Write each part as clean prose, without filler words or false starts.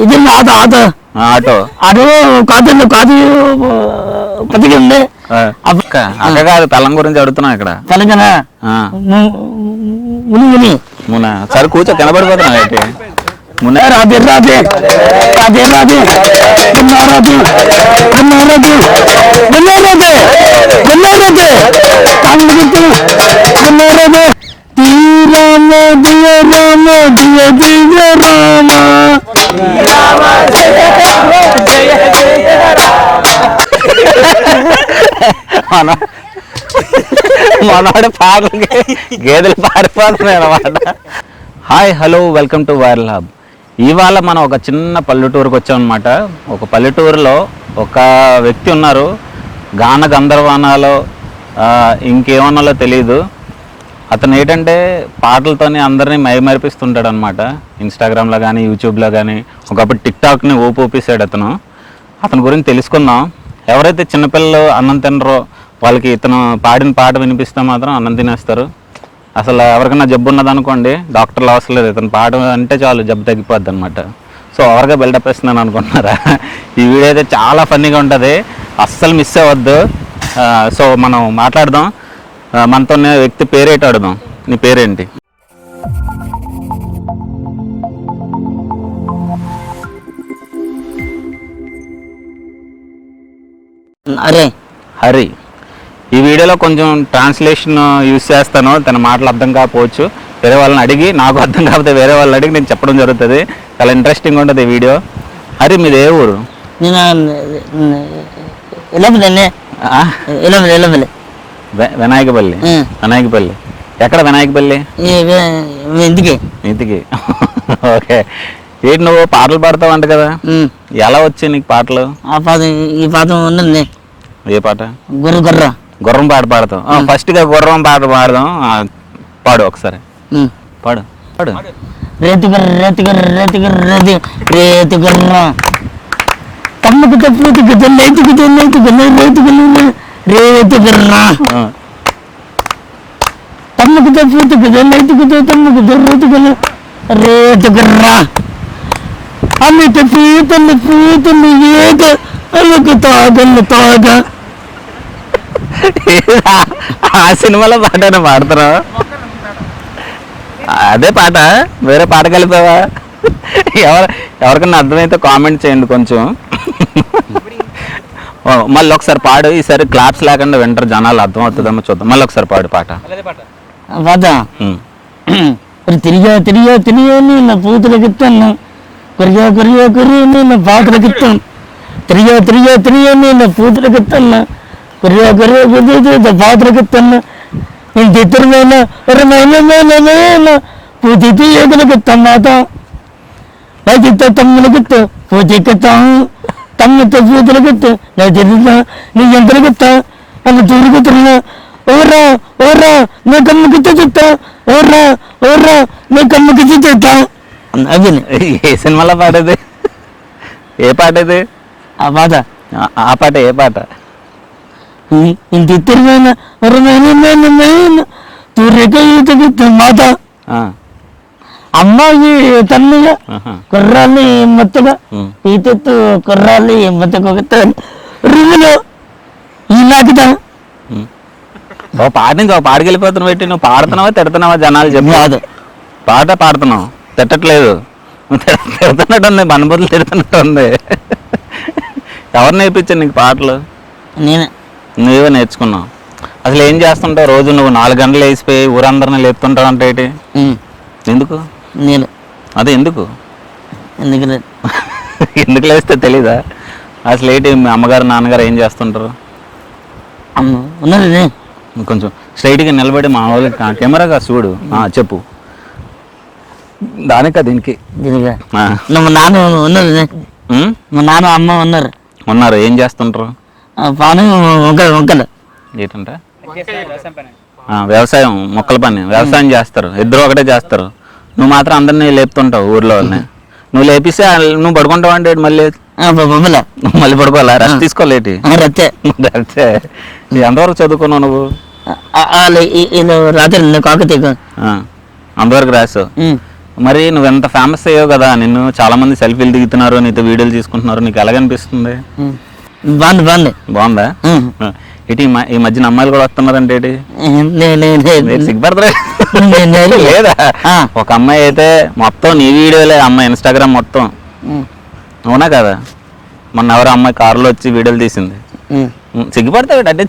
ఇది auto auto auto కాదు పతికి ఉంది అక్క కాదు తలం గురించి అడుగుతున్నా ఇక్కడ తెలంగాణ ముని ముని మున సరే కూర్చో కనబడిపోతున్నా అయితే మున రాధే రాధే రాధే రాధే రాధే రామ దియ రామ దియ దియ రామ మనవాడు పాటలకి గేదెలు పారిపోతున్నాయి అన్నమాట. Hi hello welcome to viral hub. ఇవాళ మనం ఒక చిన్న పల్లెటూరుకి వచ్చాం అనమాట. ఒక పల్లెటూరులో ఒక వ్యక్తి ఉన్నారు, గాన గంధర్వానాలో ఇంకేమన్నాలో తెలియదు. అతను ఏంటంటే పాటలతోనే అందరినీ మైమరిపిస్తుంటాడు అనమాట. ఇన్స్టాగ్రామ్లో కానీ యూట్యూబ్లో కానీ ఒకప్పుడు టిక్టాక్ని ఊపిసాడు అతను. అతని గురించి తెలుసుకుందాం. ఎవరైతే చిన్నపిల్లలు అన్నం తినరో వాళ్ళకి ఇతను పాడిన పాట వినిపిస్తే మాత్రం అన్నం తినేస్తారు. అసలు ఎవరికైనా జబ్బు ఉన్నదనుకోండి డాక్టర్లు అవసరం లేదు, ఇతను పాట అంటే చాలు జబ్బు తగ్గిపోద్ది అనమాట. సో ఓవర్గా బిల్డప్ ఇస్తున్నాను అనుకుంటున్నారా? ఈ వీడియో అయితే చాలా ఫన్నీగా ఉంటుంది, అస్సలు మిస్ అవ్వద్దు. సో మనం మాట్లాడదాం. మనతో వ్యక్తి పేరేంటి అడుగుదాం. నీ పేరేంటి? అరే హరి. ఈ వీడియోలో కొంచెం ట్రాన్స్లేషన్ యూజ్ చేస్తాను, తన మాటలు అర్థం కాకపోవచ్చు. వేరే వాళ్ళని అడిగి, నాకు అర్థం కాకపోతే వేరే వాళ్ళని అడిగి నేను చెప్పడం జరుగుతుంది. చాలా ఇంట్రెస్టింగ్ ఉంటుంది ఈ వీడియో. హరి మీది ఏ ఊరు? వినాయకపల్లి. వినాయకపల్లి ఎక్కడ? వినాయకపల్లి ఇంటికి. ఓకే. ఏంటి నువ్వు పాటలు పాడతావు అంట కదా, ఎలా వచ్చాయి నీకు పాటలు? ఈ పాట ఉన్నది. ఏ పాట? గుర్రం పాట పాడతాం. ఫస్ట్ గా గుర్రం పాట పాడదాం. పాడు ఒకసారి. పాడు పాడు. రేతు గుర్ర రేతు గుర్ర రేతు గుర్ర రేతు గుర్ర తమ్ముకు తప్పుకు రైతుకు రైతుకు రైతుకు రేతు గుర్ర తమ్ముకు తప్పుకు రైతుకు తమ్ముకు రైతుకు రేతు గుర్ర అన్నిటి పీతలు ఏక అలకు తాగలు తాగ. ఆ సినిమాలో పాటనే పాడుతున్నావు? అదే పాట, వేరే పాట కలిపావా? ఎవరికన్నా అర్థమైతే కామెంట్ చేయండి కొంచెం. మళ్ళీ ఒకసారి పాడు. ఈసారి క్లాప్స్ లేకుండా వింటారు జనాలు, అర్థమవుతుందేమో చూద్దాం. మళ్ళీ ఒకసారి పాడు పాట. తిరిగా నేను పూతులకి ఇస్తాను, కొరియా నేను పాటలకి ఇస్తాను. తిరిగా నేను పూతులకి ఇస్తాను, కొరియా పాటలకి ఇస్తాను. ఇంటి ఇద్దరుమైనా పూతి తీయగలిగిస్తాం మాట అయితే తమ్ములకిస్తా పూతికిస్తాం, తమ్ముతో పూతులకిస్తా నీ ఎంతలకిస్తా నన్ను చూరుకుతున్నా. ఓర్రా ఓర్రా నీ కమ్ముకిచ్చే చెప్తా, ఓర్రా నీ కమ్ముకిచ్చే చెప్తా. అది ఏ సినిమాలో పాడేది? ఏ పాట ఇది? ఆ పాట. ఆ పాట ఏ పాట? ఇంటి ఇద్దరుమైనా మాట అమ్మాయి తన్నుగా కుర్రాళ్ళు మొత్తగా ఈతెత్తు కుర్రాళ్ళు మొత్తగా రుములు ఈ నాకుతా. ఓ పాట నుంచి ఒక పాటకి వెళ్ళిపోతున్నావు పెట్టి. నువ్వు పాడుతున్నావా తిడుతున్నావా జనాలు చెప్పు? కాదు, పాట పాడుతున్నావు, తిట్టట్లేదు. తిడుతున్నట్టు ఉంది, బనబుద్ధులు తిడుతున్నట్టు ఉంది. ఎవరు నేర్పించారు నీకు పాటలు? నేనే. నువ్వే నేర్చుకున్నావు. అసలు ఏం చేస్తుంటావు రోజు? నువ్వు 4 గంటలు వేసిపోయి ఊరందరినీ లేపుతుంటావు అంటే ఏంటి? ఎందుకు? నేను అదే ఎందుకు ఎందుకు లేస్తే తెలీదా? అసలు ఏంటి మీ అమ్మగారు నాన్నగారు ఏం చేస్తుంటారు? ఉన్నది కొంచెం స్ట్రైట్గా నిలబడి మా వాళ్ళకి కెమెరాగా చూడు. చెప్పు. దానికా దీనికి? మా నాన్న ఉన్నది, మా నాన్న అమ్మ ఉన్నారు. ఏం చేస్తుంటారు? వంకలు ఏంటంటే వ్యవసాయం, మొక్కల పని, వ్యవసాయం చేస్తారు. ఇద్దరు ఒకటే చేస్తారు. నువ్వు మాత్రం అందరినీ లేపుతుంటావు ఊర్లో వాళ్ళని. నువ్వు లేపిస్తే నువ్వు పడుకుంటావు అంటే మళ్ళీ మళ్ళీ పడుకోవాలా? రెస్ట్ తీసుకోలేటి? రచ్చే. ఎంతవరకు చదువుకున్నావు నువ్వు? రాత్రి కాకతీయ అంతవరకు రాసావు. మరి నువ్వు ఎంత ఫేమస్ అయ్యావు కదా, నిన్ను చాలా మంది సెల్ఫీలు దిగుతున్నారు, నీతో వీడియోలు తీసుకుంటున్నారు, నీకు ఎలాగనిపిస్తుంది? బాగుంది బాగుందా? ఇటు ఈ మధ్యన అమ్మాయిలు కూడా వస్తున్నారంటే ఏంటి? సిగ్గుపడతారా? లేదా? ఒక అమ్మాయి అయితే మొత్తం నీ వీడియోలే, అమ్మాయి ఇన్స్టాగ్రామ్ మొత్తం. అవునా కదా? మొన్న ఎవరో అమ్మాయి కారులో వచ్చి వీడియోలు తీసింది. సిగ్గుపడతావు అంటే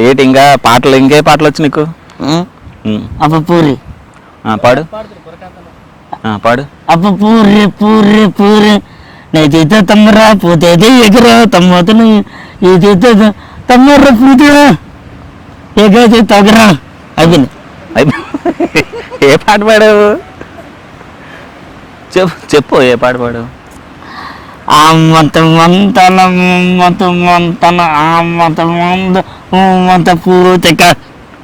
ఏంటి ఇంకా పాటలు, ఇంకే పాటలు వచ్చి నీకు? పూరి పాడు పాడు. పూరి పూరి పూరి నైతే తమ్మరా పోతే ఎగరా తమ్మతను ఏదైతే తమ్మర పూతిరా ఏకైతే తగరా అయిపోయింది. ఏ పాట పాడావు చెప్పు, ఏ పాట పాడావు?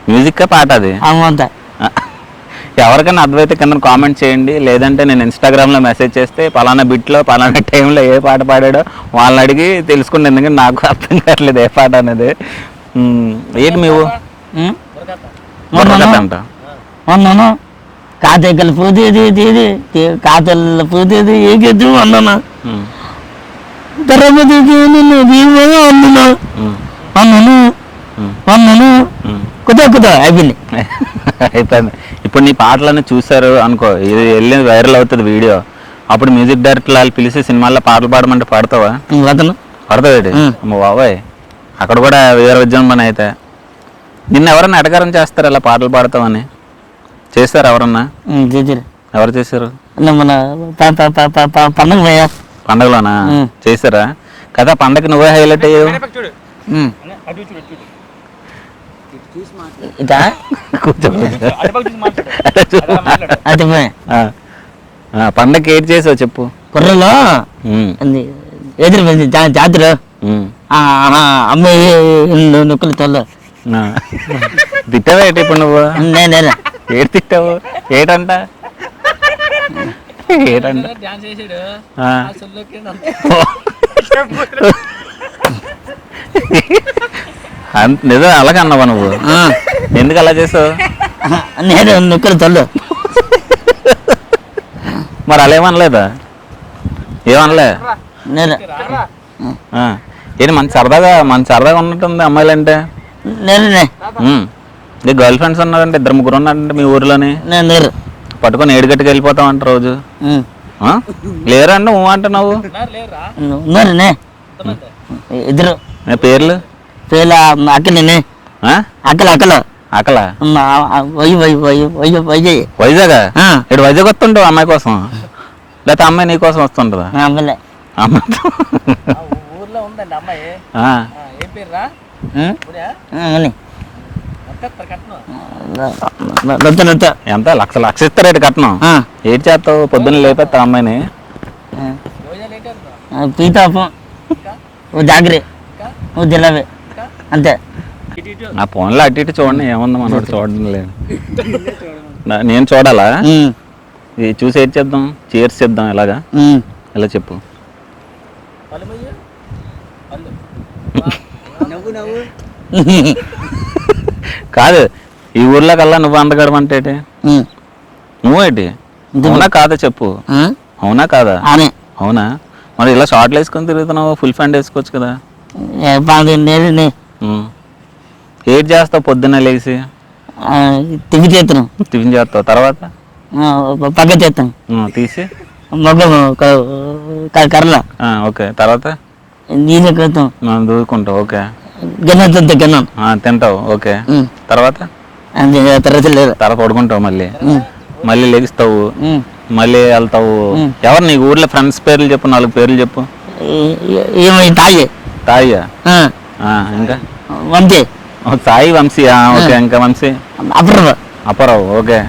మ్యూజిక్ పాట అది? ఎవరికైనా అర్థమైతే కింద కామెంట్ చేయండి, లేదంటే నేను ఇన్స్టాగ్రామ్లో మెసేజ్ చేస్తే పలానా బిట్లో పలానా టైంలో ఏ పాట పాడాడో వాళ్ళని అడిగి తెలుసుకుంటే, ఎందుకంటే నాకు అర్థం కావట్లేదు ఏ పాట అనేది. ఏంటి నువ్వు అంట కాతెక్కలు పోతేది కాతల పోతేది ఏకెద్దు అన్నా తర్వాత కుదా అయిపోయింది. అయిపోయింది. ఇప్పుడు నీ పాటలన్నీ చూసారు అనుకో, ఇది వెళ్ళి వైరల్ అవుతుంది వీడియో, అప్పుడు మ్యూజిక్ డైరెక్టర్ వాళ్ళు పిలిచి సినిమాల్లో పాటలు పాడమంటే పాడతావా? పడతావేటి? అమ్మ బాబాయ్, అక్కడ కూడా వేరే విజృంభణ. అయితే నిన్న ఎవరన్నా ఎటకారం చేస్తారు ఇలా పాటలు పాడతావని? చేస్తారు ఎవరన్నా? ఎవరు చేశారు? మన పండగలోనా చేశారా? కదా పండగ నువ్వే హైలైట్ అయ్యావు. పండగకి ఏది చేసావు చెప్పు. కుర్రలో ఎదురు జాతర అమ్మాయి నొక్కులు తొల్ల తిట్టావేటి ఇప్పుడు నువ్వు? ఏడు తిట్టావు? ఏటంట నిజం అలాగే అన్నావా నువ్వు? ఎందుకు అలా చేసావు? నేను నొక్కులు తొల్ల. మరి అలా ఏమనలేదా? ఏమనలే? ఏంటి మంచి సరదాగా ఉన్నట్టుంది అమ్మాయిలంటే. గర్ల్ ఫ్రెండ్స్ ఉన్నారంటే ఇద్దరు ముగ్గురు ఉన్నారంటే మీ ఊర్లోని పట్టుకొని ఏడుగట్టుకు వెళ్ళిపోతావు అంట రోజు. లేరా అంటే నువ్వు అంటున్నావు? ఇద్దరు పేర్లు అక్కలే అక్కల అక్కల వైజాగ్ ఇటు వైజాగ్ వస్తుంటావు అమ్మాయి కోసం, లేకపోతే అమ్మాయి నీ కోసం వస్తుంటుందా? ఎంత లక్ష ఇస్తారేటి కట్నం? ఏటి చేస్తావు? పొద్దున్న లేపేస్తావు అమ్మాయిని? పీతాపం జాగ్రత్త జిల్లావే అంతే. నా ఫోన్లో అటు ఇటు చూడండి, ఏముంది మనోడు చూడడం లేదు. నేను చూడాలా? ఇది చూసి ఏం చేద్దాం? చీర్స్ చేద్దాం. ఎలాగా? ఎలా చెప్పు. కాదు, ఈ ఊర్లో కల్లా నువ్వు అందగడమంటే నువ్వేటి? అవునా కాదా చెప్పు. అవునా కాదా? అవునా. మరి ఇలా షార్ట్లు వేసుకొని తిరుగుతున్నావు, ఫుల్ ప్యాంట్ వేసుకోవచ్చు కదా. ఏటి చేస్తావు పొద్దున్న లేచి? టిఫిన్ చేస్తావు. తర్వాత పక్క చేస్తాం తీసి కర్రలా. ఓకే. తర్వాత దూకుంటావు. ఓకే. తింటావు. ఓకే. తర్వాత తర్వాత పడుకుంటావు, మళ్ళీ లెగిస్తావు, మళ్ళీ వెళ్తావు. ఎవరు నీ ఊర్లో ఫ్రెండ్స్ పేర్లు చెప్పు, 4 పేర్లు చెప్పు. తాయ్యా? ఇంకా వంశీ. సాయి వంశీ. ఓకే. ఇంకా వంశీ అపరావు. ఓకే.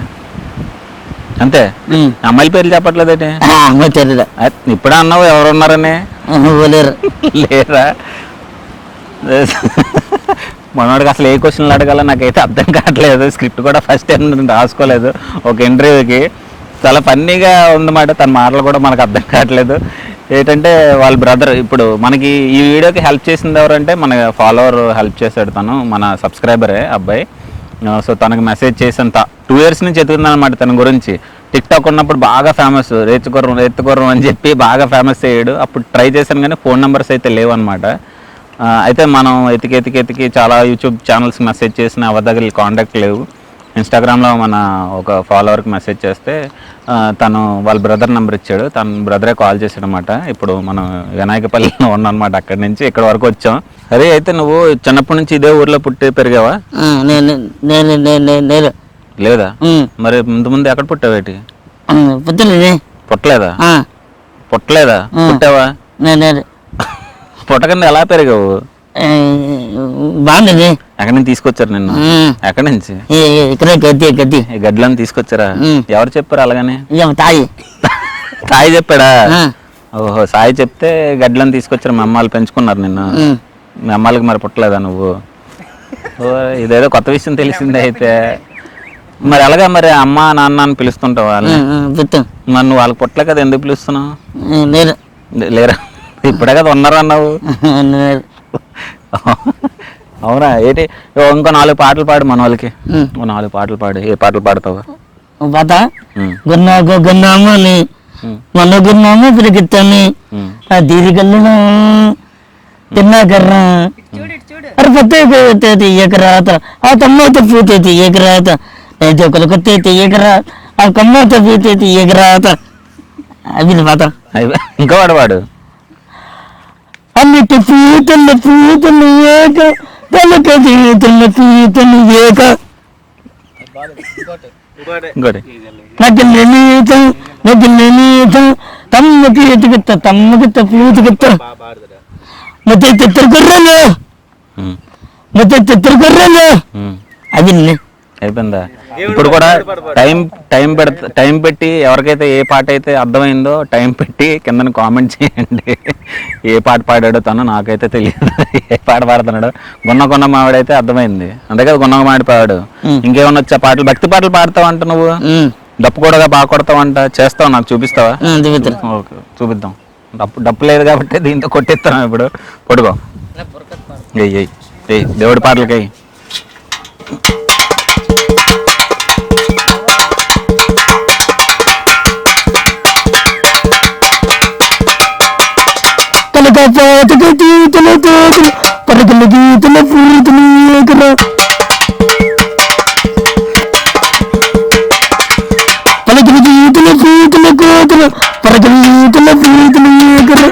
అంతే. అమ్మాయిల పేర్లు చెప్పట్లేదేంటి? ఇప్పుడే అన్నావు ఎవరున్నారని. లేరా? మనోడికి అసలు ఏ క్వశ్చన్లు అడగాలో నాకైతే అర్థం కావట్లేదు. స్క్రిప్ట్ కూడా ఫస్ట్ టైం రాసుకోలేదు. ఒక ఇంటర్వ్యూకి చాలా ఫన్నీగా ఉందన్నమాట. తన మాటలు కూడా మనకు అర్థం కావట్లేదు. ఏంటంటే వాళ్ళ బ్రదర్ ఇప్పుడు మనకి ఈ వీడియోకి హెల్ప్ చేసింది ఎవరంటే మన ఫాలోవర్ హెల్ప్ చేశాడు, తను మన సబ్స్క్రైబరే అబ్బాయి. సో తనకు మెసేజ్ చేసేంత 2 years నుంచి ఎత్తుకుందాం అనమాట తన గురించి. టిక్టాక్ ఉన్నప్పుడు బాగా ఫేమస్, రేతుగుర్రం అని చెప్పి బాగా ఫేమస్ అయ్యాడు. అప్పుడు ట్రై చేశాను కానీ ఫోన్ నెంబర్స్ అయితే లేవు అనమాట. అయితే మనం ఎతికి చాలా యూట్యూబ్ ఛానల్స్ మెసేజ్ చేసిన ఎవరి దగ్గర కాంటాక్ట్ లేవు. ఇన్స్టాగ్రామ్లో మన ఒక ఫాలోవర్కి మెసేజ్ చేస్తే తను వాళ్ళ బ్రదర్ నెంబర్ ఇచ్చాడు. తన బ్రదరే కాల్ చేశాడు అనమాట. ఇప్పుడు మనం వినాయకపల్లిలో ఉన్నానమాట, అక్కడి నుంచి ఇక్కడ వరకు వచ్చాం. అరే అయితే నువ్వు చిన్నప్పటి నుంచి ఇదే ఊర్లో పుట్టి పెరిగావా? లేదా? మరి ముందు ఎక్కడ పుట్టావేటి? పుట్టలేదా? పుట్టావా? పుట్టకుండా ఎలా పెరిగావు? బాగుంది. ఎక్కడి నుంచి తీసుకొచ్చారు నిన్ను? ఎక్కడి నుంచి? గడ్లను తీసుకొచ్చారా? ఎవరు చెప్పారు అలాగని? సాయి చెప్పాడా? ఓహో, సాయి చెప్తే గడ్లను తీసుకొచ్చారు. మా అమ్మాలు పెంచుకున్నారు నిన్ను. మీ అమ్మాలకి మరి పుట్టలేదా నువ్వు? ఇదేదో కొత్త విషయం తెలిసిందే. అయితే మరి అలాగా మరి అమ్మ నాన్న అని పిలుస్తుంటావు వాళ్ళని? మరి నువ్వు వాళ్ళకి పుట్టలే కదా, ఎందుకు పిలుస్తున్నావు? లేరా? ఇప్పుడే కదా ఉన్నారు అన్నావు. అవునా? ఏంటి ఇంకో 4 పాటలు పాడు మన వాళ్ళకి. 4 పాటలు పాడు. ఏ పాటలు పాడతావు? పాత గున్నామని మన గున్నాము పిలిగిస్తాని దీరిగల్లు తిన్నాకర్రా అరే పత్తే తీయకరాత ఆ తమ్మత పూతే తీయకరాత జోకలు కొత్తే తీయకరా ఆ కమ్మత పూతే తీయకరాత. అవి పాత. ఇంకా వాడు అన్నిటి పూతలు ఏక తలక పూతలు ఏక నగిత తమ్మకి ఎతుకుత్త పూతుకుత్త ಮತ್ತೆ తిరుగొర్రెలు అది అయిపోయిందా? ఇప్పుడు కూడా టైం పెట్టి ఎవరికైతే ఏ పాట అయితే అర్థమైందో టైం పెట్టి కింద కామెంట్ చేయండి. ఏ పాట పాడాడో తను, నాకైతే తెలియదు ఏ పాట పాడుతున్నాడు. గున్న మావిడైతే అర్థమైంది, అంతే కదా? గున్న మావిడి పాడు. ఇంకేమన్నా వచ్చా పాటలు? భక్తి పాటలు పాడతావంట నువ్వు, డప్పు కూడా బాగా కొడతావంట, చేస్తావు? నాకు చూపిస్తావా? ఓకే, చూపిద్దాం. డప్పు లేదు కాబట్టి దీంతో కొట్టిస్తాను. ఇప్పుడు పడుకో. దేవుడి పాటలకి పాతక గీతల తోటలు పరకల గీతల పూతలు ఏకరా పలకల గీతల పూతల కోతలు పరకల గీతల పూతలు ఏకరా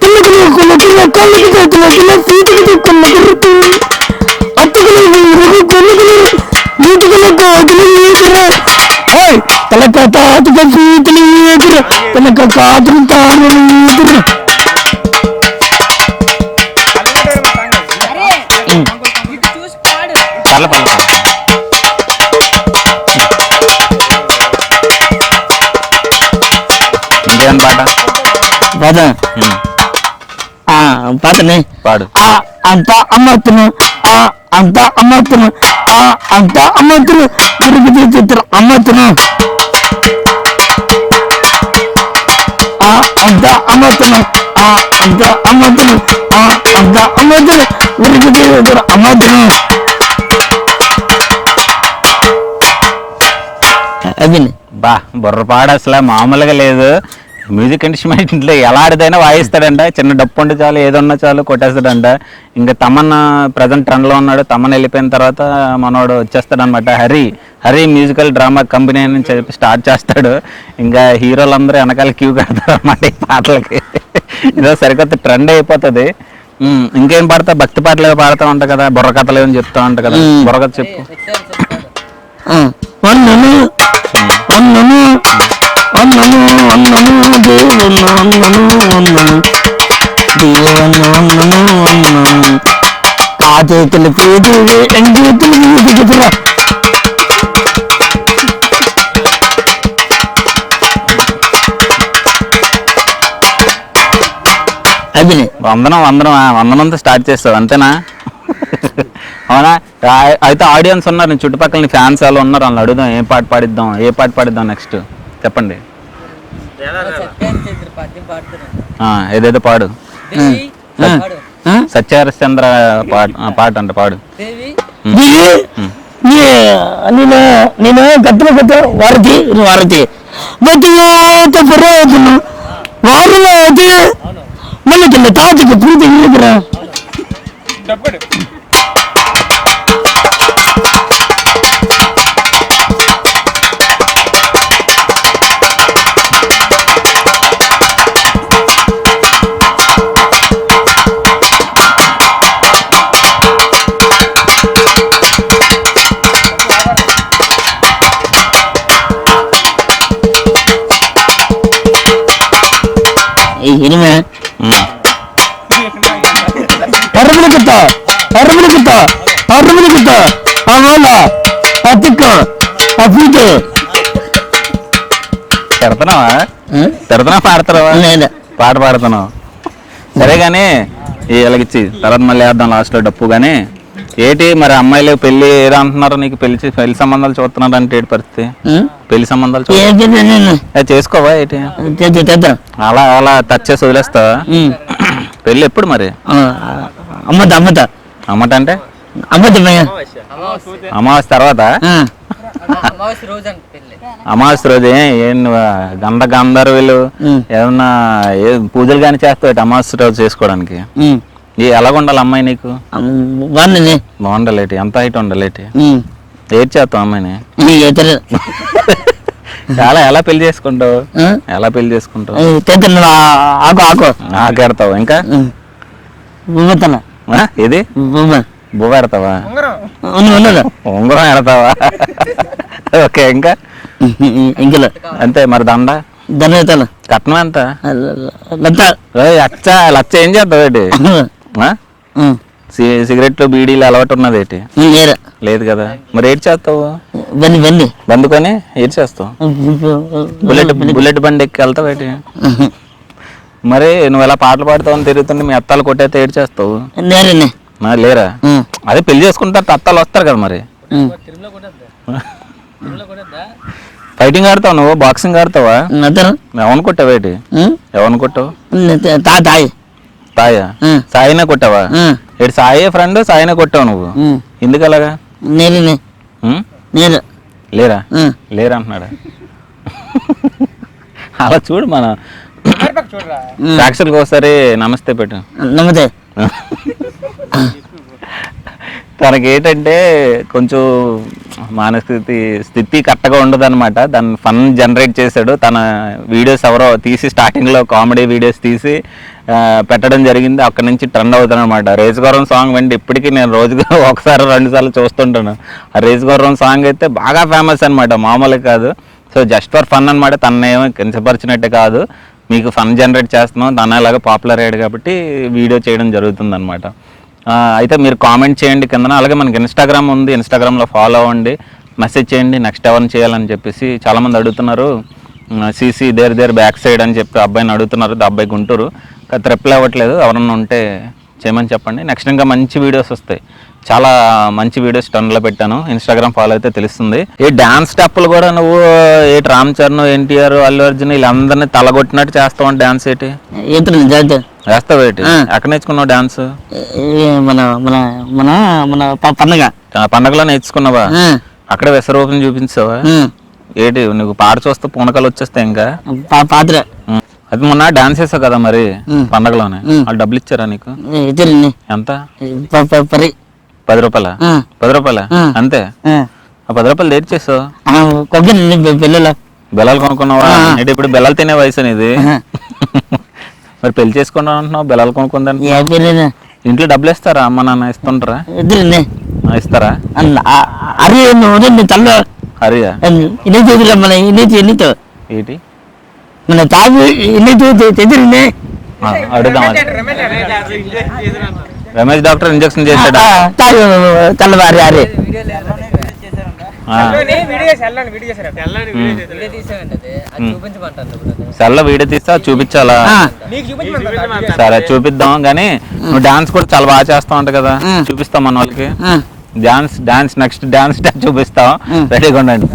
పిల్లకలు కొలకల కళ్ళకి చేతుల పూతకి కొల్లకరుతూ అత్తకలు కొల్లకలు నీటికల కోతలు ఏకరా తలక తాతక పూతలు ఏకరా తనక కాతులు తాను ఏకరా. ఇంకేం పాట? పాతనే పాడు. అంతా అమ్మతును అంతా అమ్మతును అంతా అమ్మతును గురికి చిత్ర అమ్మతును అంతా అమ్మతును అంతా అమ్మతును అంతా అమ్మతును గురికి చిత్ర అమ్మతును. అది బా బుర్రపాడు అసలు మామూలుగా లేదు. మ్యూజిక్ ఇన్స్ట్రుమెంట్లో ఎలా ఆడిదైనా వాయిస్తాడంట. చిన్న డప్పు ఉంటే చాలు, ఏదన్నా చాలు కొట్టేస్తాడంట. ఇంకా తమన్నా ప్రజెంట్ ట్రెండ్లో ఉన్నాడు. తమన్ వెళ్ళిపోయిన తర్వాత మనోడు వచ్చేస్తాడనమాట. హరి మ్యూజికల్ డ్రామా కంపెనీ అని చెప్పి స్టార్ట్ చేస్తాడు. ఇంకా హీరోలందరూ వెనకాల క్యూ కడతారు అన్నమాట ఈ పాటలకి. ఇదో సరికొత్త ట్రెండ్ అయిపోతుంది. ఇంకేం పాడతా? భక్తి పాటలు ఏవో పాడుతూ ఉంటా కదా, బుర్రకథలు ఏమని చెప్తా ఉంటా కదా. బుర్రకథ చెప్పు. కాచేతులు పేరు ఎంగేతులు వందనంతో స్టార్ట్ చేస్తావు అంతేనా? అవునా? అయితే ఆడియన్స్ ఉన్నారు, నీ చుట్టుపక్కల నీ ఫ్యాన్స్ వాళ్ళు ఉన్నారు, వాళ్ళు అడుగుదాం ఏ పాట పాడిద్దాం నెక్స్ట్ చెప్పండి. ఏదేదో పాడు. సత్యహరిశ్చంద్ర పాట అంటే పాడు. నేను గత వారతి ప్రయోజనం వారిలో అయితే మళ్ళీ తాతకి పూర్తి ఇల్లుకురా. இனிமே அறுமணிக்குத்தா ஆமால அத்துக்கா అప్పుడు తిడుతున్నావా పాడుతున్నావా? పాట పాడుతున్నావు సరే కానీ ఇలాగిచ్చి తర్వాత మళ్ళీ వేద్దాం లాస్ట్లో డప్పు. కానీ ఏటి మరి అమ్మాయిలు పెళ్లి ఏదో అంటున్నారు, నీకు పెళ్లి సంబంధాలు చూస్తున్నారు అంటే ఏంటి పరిస్థితి? పెళ్లి సంబంధాలు చేసుకోవా ఏంటి? అలా అలా టచ్ చేసి వదిలేస్తావా? పెళ్లి ఎప్పుడు మరి? అమ్మట అంటే అమావాస్య తర్వాత? అమావాస్య రోజు ఏం గంధర్వులు ఏమన్నా పూజలు కానీ చేస్తావు అమావాస్య రోజు చేసుకోవడానికి? ఎలాగ ఉండాలి అమ్మాయి నీకు? బాగుండాలేటి? ఎంత హైట్ ఉండాలేటి? ఏది చేస్తావు అమ్మాయిని? చాలా ఎలా పెళ్లి చేసుకుంటావు? ఆకెడతావు ఇంకా ఇది బువ్వ ఎడతావా? ఉంగరం ఎడతావా? ఓకే ఇంకా అంతే మరి దండ కట్నం ఎంత? లచ్చ ఏం చేస్తావు ఏంటి? సిగరెట్లు బీడీలు అలవాటు ఉన్నది ఏంటి? లేదు కదా, మరి ఏడు చేస్తావు? బందుకొని ఏడు చేస్తావు? బుల్లెట్ బండి ఎక్కి వెళ్తావు ఏంటి? మరి నువ్వు ఎలా పాటలు పాడుతావు అని తిరుగుతుంటే మీ అత్తాలు కొట్టేస్తే ఏడు చేస్తావు? లేరా? అదే పెళ్లి చేసుకుంటారు అత్తాలు వస్తారు కదా మరి. ఫైటింగ్ ఆడతావు నువ్వు? బాక్సింగ్ ఆడతావా? ఎవరిని కొట్టావు ఏంటి? ఎవరిని కొట్టావు? తాయా? సాయినే కొట్టావా? ఏడు సాయి ఫ్రెండ్ సాయినే కొట్టావు నువ్వు? ఎందుకు అలాగా? లేరా అంటున్నాడా? అలా చూడు, మన సాక్షులకు ఒకసారి నమస్తే పెట్టు. నమస్తే. తనకి ఏంటంటే కొంచెం మానసిక స్థితి కరెక్ట్గా ఉండదు అనమాట. దాన్ని ఫన్ జనరేట్ చేశాడు. తన వీడియోస్ ఎవరో తీసి స్టార్టింగ్లో కామెడీ వీడియోస్ తీసి పెట్టడం జరిగింది. అక్కడి నుంచి ట్రెండ్ అవుతాను అనమాట. రేసుగుర్రం సాంగ్ వెంట ఇప్పటికీ నేను రోజుగా ఒకసారి 2 సార్లు చూస్తుంటాను. ఆ రేసుగుర్రం సాంగ్ అయితే బాగా ఫేమస్ అనమాట, మామూలుగా కాదు. సో జస్ట్ ఫర్ ఫన్ అనమాట. తన ఏమో కించపరిచినట్టే కాదు, మీకు ఫన్ జనరేట్ చేస్తున్నాం. తన అలాగా పాపులర్ అయ్యాడు కాబట్టి వీడియో చేయడం జరుగుతుంది అనమాట. అయితే మీరు కామెంట్ చేయండి కిందన. అలాగే మనకి ఇన్స్టాగ్రామ్ ఉంది, ఇన్స్టాగ్రామ్లో ఫాలో అవ్వండి, మెసేజ్ చేయండి నెక్స్ట్ ఎవరిని చేయాలని చెప్పేసి. చాలామంది అడుగుతున్నారు. సీసీ దేర్ బ్యాక్ సైడ్ అని చెప్పి అబ్బాయిని అడుగుతున్నారు. అబ్బాయి గుంటూరు, రిప్లై అవ్వట్లేదు. ఎవరన్నా ఉంటే చేయమని చెప్పండి. నెక్స్ట్ ఇంకా మంచి వీడియోస్ వస్తాయి, చాలా మంచి వీడియోస్ టన్లో పెట్టాను. ఇన్స్టాగ్రామ్ ఫాలో అయితే తెలుస్తుంది. ఏ డాన్స్ స్టెప్పులు కూడా నువ్వు ఏటి రామ్ చరణ్, ఎన్టీఆర్, అల్లు అర్జున్ వీళ్ళందరినీ తలగొట్టినట్టు చేస్తావు డాన్స్ ఏంటి? వేస్తావు ఏంటి? ఎక్కడ నేర్చుకున్నావు డాన్స్? పండగలో నేర్చుకున్నావా? అక్కడే విశ్వరూపం చూపించావా? ఏంటి నువ్వు పాట చూస్తే పూనకాలు వచ్చేస్తాయి ఇంకా? పాత్ర అది మొన్న డాన్స్ చేసావు కదా మరి పండగలోనే, వాళ్ళు డబ్బులు ఇచ్చారా నీకు? ఎంత? 10 రూపాయల? 10 రూపాయల అంతే? ఆ 10 రూపాయలు దేని చేసావు? బెల్లాలు కొనుక్కున్నావా? అంటే ఇప్పుడు బెల్లాలు తినే వయసు అనేది. మరి పెళ్లి చేసుకున్నావు అంటున్నావు, బెల్లాలు కొనుక్కుందని. ఇంట్లో డబ్బులు ఇస్తారా? అమ్మ నాన్న ఇస్తుంటారా? ఇస్తారా? హరియా ఏంటి అడుగుదాం. రమేష్ డాక్టర్ ఇంజక్షన్ చేశాడా? సెల్లో వీడియో తీస్తా చూపించాలా? సరే చూపిద్దాం, కానీ నువ్వు డాన్స్ కూడా చాలా బాగా చేస్తావు అంట కదా, చూపిస్తాం మన వాళ్ళకి. డాన్స్ నెక్స్ట్ డాన్స్ చూపిస్తాం, రెడీగా ఉండండి.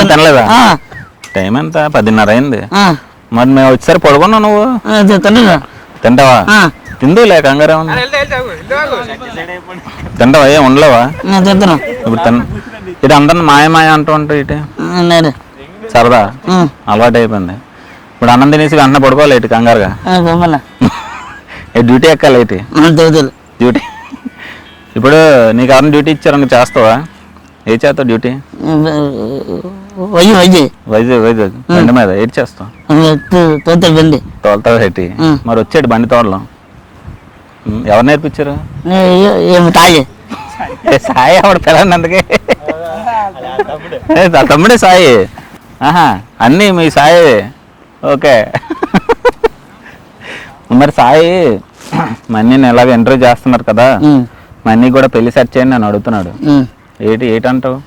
తినలేదా? టైం ఎంత? 10:30 అయింది. మరి మేము వచ్చేసరి పడుకున్నావు, నువ్వు తింటావా? తిందులే, కంగారే ఉంది. తింటావా? ఏం ఉండలేవా? ఇప్పుడు ఇటు అందరిని మాయ అంటూ ఉంటావు, ఇటు సరదా అలవాటు అయిపోయింది. ఇప్పుడు అన్నం తినేసి వెంటనే పడుకోవాలి ఇటు కంగారుగా. డ్యూటీ ఎక్కాలి ఇటు డ్యూటీ. ఇప్పుడు నీకు ఎవరైనా డ్యూటీ ఇచ్చారని చేస్తావా? ఏ చేస్తావు డ్యూటీ? వైజాగ్ బండి మీద ఏటి చేస్తావు? తోలుతావు ఏంటి? మరి వచ్చాడు బండి తోడలో ఎవరు నేర్పించారు? సాయి ఆవిడ పిల్లండి, అందుకే తమ్ముడే సాయి. ఆహా, అన్నీ మీ సాయి. ఓకే. మరి సాయి మన్నీని ఎలాగ ఇంటర్వ్యూ చేస్తున్నారు కదా, మన్నీ కూడా పెళ్లి సెట్ చేయండి అని అడుగుతున్నాడు. ఏటంటావు?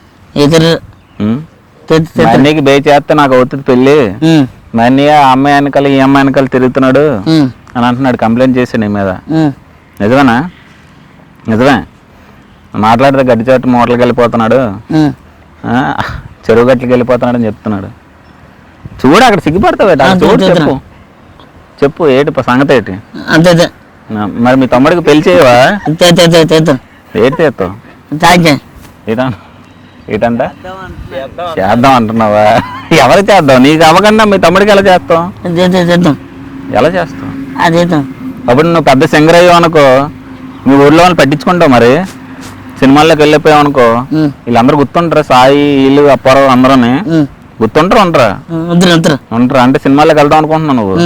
మన్నీకి బే చేస్తే నాకు అవుతుంది పెళ్ళి, మన్నీ ఆ అమ్మాయి వెనకాల ఈ అమ్మాయి వెనకాల తిరుగుతున్నాడు అని అంటున్నాడు, కంప్లైంట్ చేశాడు నీ మీద. నిజమేనా? నిజమే. మాట్లాడితే గడ్డి చోటు మూటలకి వెళ్ళిపోతున్నాడు, చెరువు గట్లకి వెళ్ళిపోతున్నాడు అని చెప్తున్నాడు. చూడు అక్కడ సిగ్గుపడతావు. చూడు, చెప్పు ఏటి సంగతి ఏంటి? మరి మీ తమ్ముడికి పెళ్లి చేయవా? ఏటి చేస్తావు? ఏటంట చేద్దాం అంటున్నావా? ఎవరు చేద్దాం? నీకు అవ్వకుండా మీ తమ్ముడికి ఎలా చేస్తావు? ఎలా చేస్తావు? అప్పుడు నువ్వు పెద్ద సింగర్ అయ్యావు అనుకో, మీ ఊర్లో వాళ్ళు పట్టించుకుంటావు. మరి సినిమాల్లోకి వెళ్ళిపోయావు అనుకో, వీళ్ళందరూ గుర్తుంటారా? సాయి, వీళ్ళు, అప్పారావు అందరూని గుర్తుంటారు? ఉంటారా? అంటే సినిమాల్లోకి వెళ్దాం అనుకుంటున్నావు నువ్వు.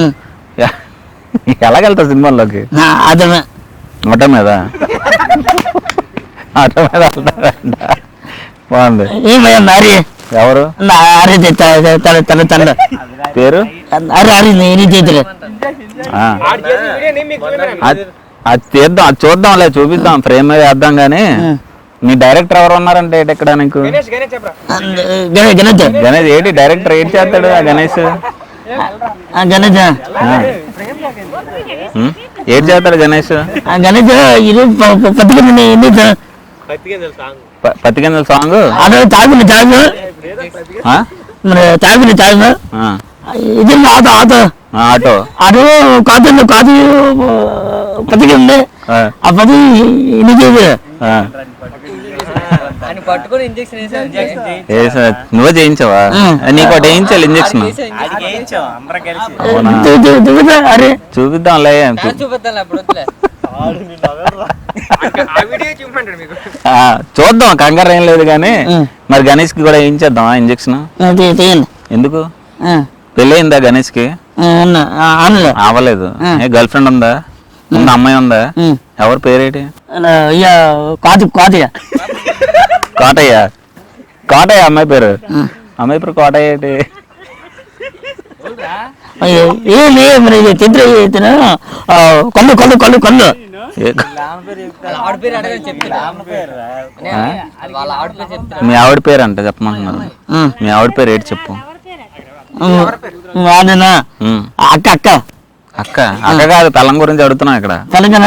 ఎలాగెళ్తావు సినిమాల్లోకి? ఆటో మీద వెళ్తారంట. బాగుంది. ఎవరు పేరు? అది తీద్దాం, అది చూద్దాంలే, చూపిద్దాం, ఫ్రేమ్ మీద వేద్దాం. కానీ నీ డైరెక్టర్ ఎవరు ఉన్నారంటే ఇక్కడ నీకు? గణేష్. ఏంటి డైరెక్టర్ ఏం చేస్తాడు ఆ గణేష్? ఏం చేస్తాడు గణేష్? పత్తిగింజల సాంగ్ ఆటో కాదు పతికింది ఆ పది నువ్వే చేయించావా? నీకు ఒకటి వేయించాలి ఇంజక్షన్. చూపిద్దాంలే. చూద్దాం, కంగారు ఏం లేదు. కానీ మరి గణేష్ కి కూడా వేయించేద్దాం ఇంజక్షన్. ఎందుకు? పెళ్ళి అయిందా గణేష్ కి? అవ్వలేదు. గర్ల్ ఫ్రెండ్ ఉందా? ముందు అమ్మాయి ఉందా? ఎవరి పేరేటి? కోటయ్య అమ్మాయి పేరు. అమ్మాయి పేరు కోటయ్య ఏంటి? మీ ఆవిడ పేరు అంటే చెప్పమంటున్నారు. మీ ఆవిడ పేరు ఏంటి చెప్పు. అక్క అక్క కాదు తలం గురించి అడుగుతున్నాం ఇక్కడ. తెలంగాణ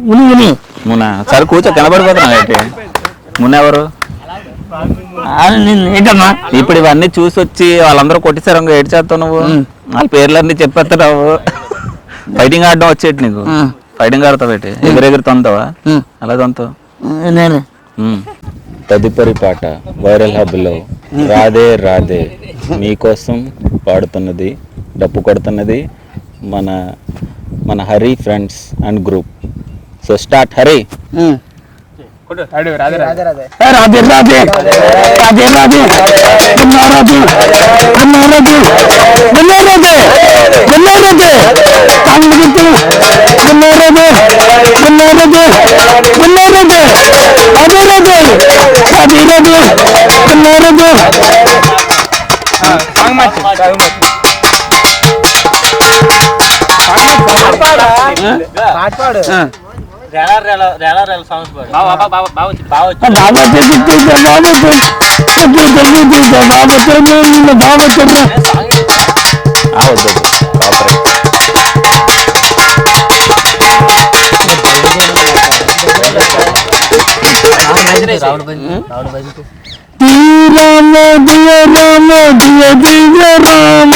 ముని మున సరే కూర్చో కనబడిపోతున్నావు ఏంటి? మున ఎవరు? ఏంటమ్మా ఇప్పుడు ఇవన్నీ చూసి వచ్చి వాళ్ళందరూ కొట్టేశారు ఇంకా ఏడు చేస్తావు నువ్వు? వాళ్ళ పేర్లన్నీ చెప్పేస్తున్నావు. ఫైటింగ్ ఆడడం వచ్చేటి నీకు? ఫైటింగ్ ఆడతావు ఏంటి? ఎగిరెగిరి తొంతావా? అలా తొంతావు. నేను తదుపరి పాట వైరల్ హబ్లో రాధే రాధే మీకోసం పాడుతున్నది, డప్పు కొడుతున్నది మన Hari friends and group. So start. Hari. Radhe Radhe Radhe Radhe Radhe Radhe Radhe Radhe Rama దియ రామ దియ దియ రామ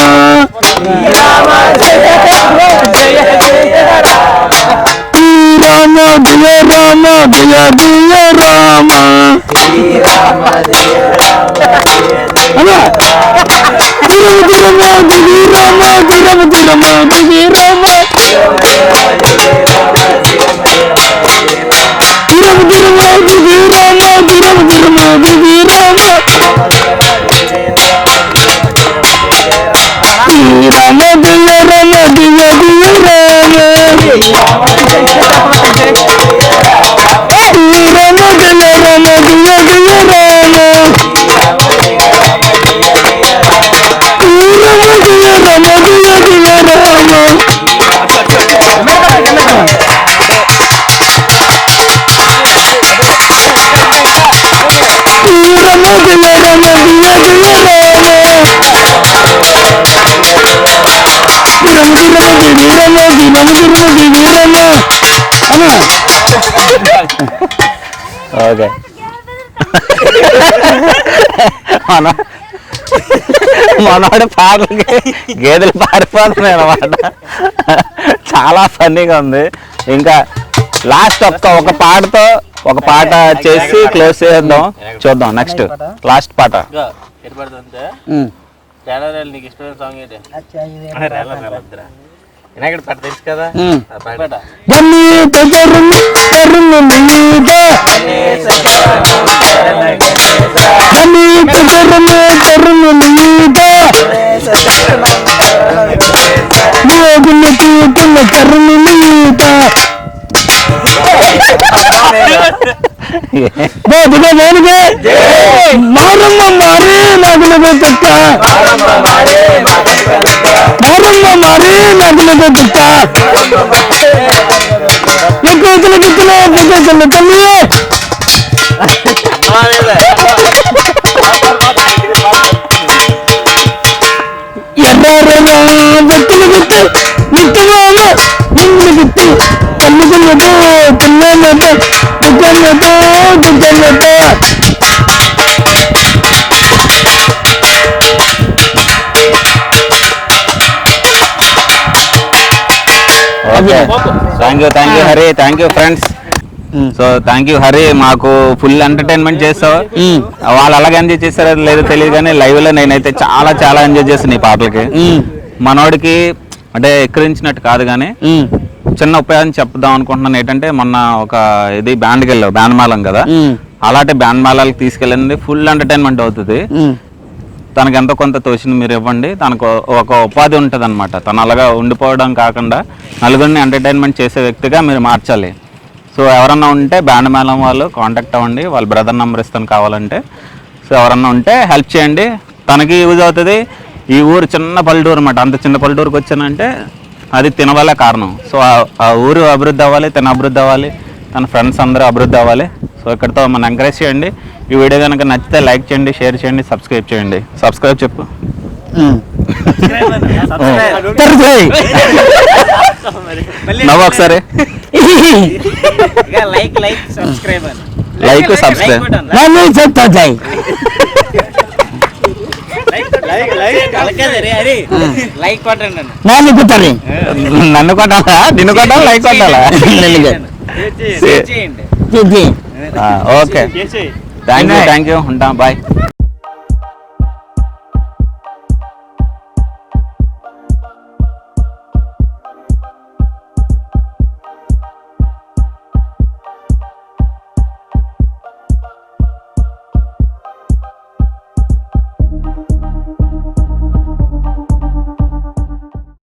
రామ దియ రామ దియ దియ రామ ఓకే మనవాడు పాటలకి గేదెలు పారిపోతున్నాయి అన్నమాట. చాలా ఫన్నీగా ఉంది. ఇంకా లాస్ట్ ఒక పాటతో ఒక పాట చేసి క్లోజ్ చేద్దాం. చూద్దాం నెక్స్ట్ లాస్ట్ పాట. తెలుసు కదా మారమ్మ మారే నాగులతో చెక్క మారమ్మ మారే నాగులతో చెక్క ఎక్కువ గిత్తులో పుస్తకాలు తల్లి ఎర్రగా బొత్తులు గుట్టి నిత్యమామ ముందు గుట్టి తల్లికున్నతో పిల్లలతో దుఃఖంతో దుఃఖంతో thank you Hari. Thank you friends. So thank you Hari, మాకు ఫుల్ ఎంటర్టైన్మెంట్ చేస్తావు. వాళ్ళు అలాగే ఎంజాయ్ చేస్తారో లేదో తెలియదు కానీ లైవ్ లో నేనైతే చాలా చాలా ఎంజాయ్ చేస్తాను ఈ పాటలకి. మనోడికి అంటే ఎక్కిరించినట్టు కాదు కానీ చిన్న ఉపయోగం చెప్దాం అనుకుంటున్నాను. ఏంటంటే మొన్న ఒక ఇది బ్యాండ్కి వెళ్ళావు, బ్యాండ్ మేళం కదా, అలాంటి బ్యాండ్ మేళాలకు తీసుకెళ్ళింది ఫుల్ ఎంటర్టైన్మెంట్ అవుతుంది. తనకు ఎంతో కొంత తోచింది మీరు ఇవ్వండి. తనకు ఒక ఉపాధి ఉంటుంది అనమాట. తను అలాగా ఉండిపోవడం కాకుండా నలుగురిని ఎంటర్టైన్మెంట్ చేసే వ్యక్తిగా మీరు మార్చాలి. సో ఎవరన్నా ఉంటే బ్యాండ్ మేళం వాళ్ళు కాంటాక్ట్ అవ్వండి, వాళ్ళ బ్రదర్ నెంబర్ ఇస్తాను కావాలంటే. సో ఎవరన్నా ఉంటే హెల్ప్ చేయండి, తనకి యూజ్ అవుతుంది. ఈ ఊరు చిన్న పల్లెటూరు అనమాట. అంత చిన్న పల్లెటూరుకి వచ్చానంటే అది తిన వల్ల కారణం. సో ఆ ఊరు అభివృద్ధి అవ్వాలి, తన అభివృద్ధి అవ్వాలి, తన ఫ్రెండ్స్ అందరూ అభివృద్ధి అవ్వాలి. సో ఇక్కడితో మనం ఎంకరేజ్ చేయండి. ఈ వీడియో కనుక నచ్చితే లైక్ చేయండి, షేర్ చేయండి, సబ్స్క్రైబ్ చేయండి. సబ్స్క్రైబ్ చెప్పు. నవ్వు ఒకసారి లైక్ సబ్స్క్రైబ్ లైక్ సబ్స్క్రైబ్ ನಾನು ಸತ್ತೋಜಾಯ್ లైక్ కొట్టండి ನಾನು ಕೂತಾರೆ నన్ను కొట్టాలా నిన్ను కొట్టాలా లైక్ కొట్టాలా ನನಗೆ చేయండి చేసి ఓకే థ్యాంక్ యూ ఉంటాం బాయ్